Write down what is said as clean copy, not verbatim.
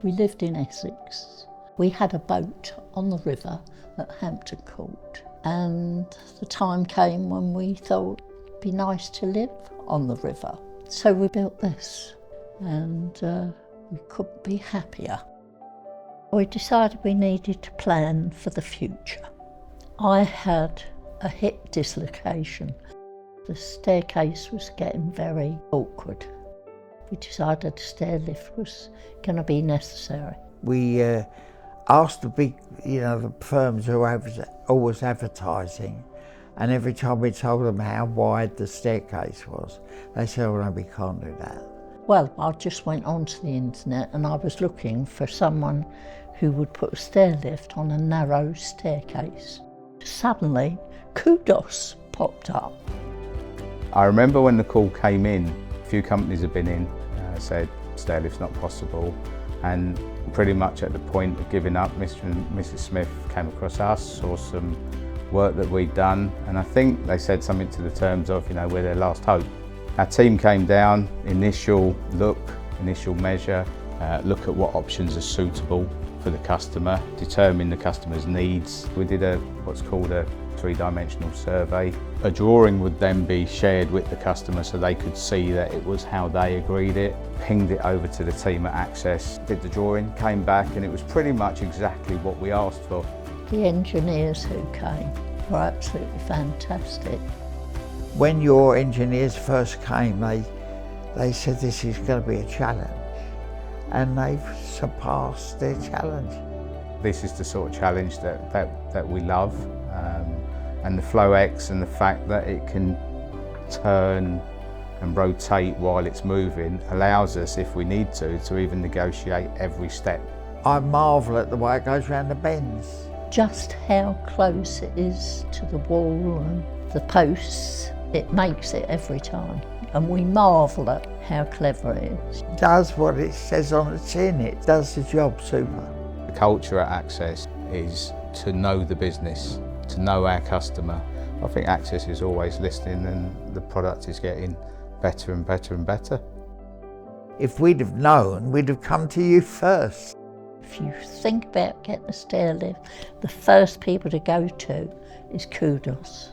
We lived in Essex. We had a boat on the river at Hampton Court, and the time came when we thought it'd be nice to live on the river. So we built this, and we couldn't be happier. We decided we needed to plan for the future. I had a hip dislocation. The staircase was getting very awkward. We decided a stairlift was going to be necessary. We asked the big, the firms who were always advertising, and every time we told them how wide the staircase was, they said, oh no, we can't do that. Well, I just went onto the internet and I was looking for someone who would put a stairlift on a narrow staircase. Suddenly, Kudos popped up. I remember when the call came in, a few companies had been in, said stairlift's not possible, and pretty much at the point of giving up, Mr. and Mrs. Smith came across us, saw some work that we'd done, and I think they said something to the terms of, we're their last hope. Our team came down, initial look, initial measure, look at what options are suitable for the customer, determine the customer's needs. We did what's called a three-dimensional survey. A drawing would then be shared with the customer so they could see that it was how they agreed it, pinged it over to the team at Access, did the drawing, came back, and it was pretty much exactly what we asked for. The engineers who came were absolutely fantastic. When your engineers first came, they said this is going to be a challenge, and they've surpassed their challenge. This is the sort of challenge that we love, and the flowx and the fact that it can turn and rotate while it's moving allows us, if we need to even negotiate every step. I marvel at the way it goes around the bends. Just how close it is to the wall and the posts, it makes it every time. And we marvel at how clever it is. It does what it says on the tin, it does the job super. The culture at Access is to know the business, to know our customer. I think Access is always listening, and the product is getting better and better and better. If we'd have known, we'd have come to you first. If you think about getting a stairlift, the first people to go to is Kudos.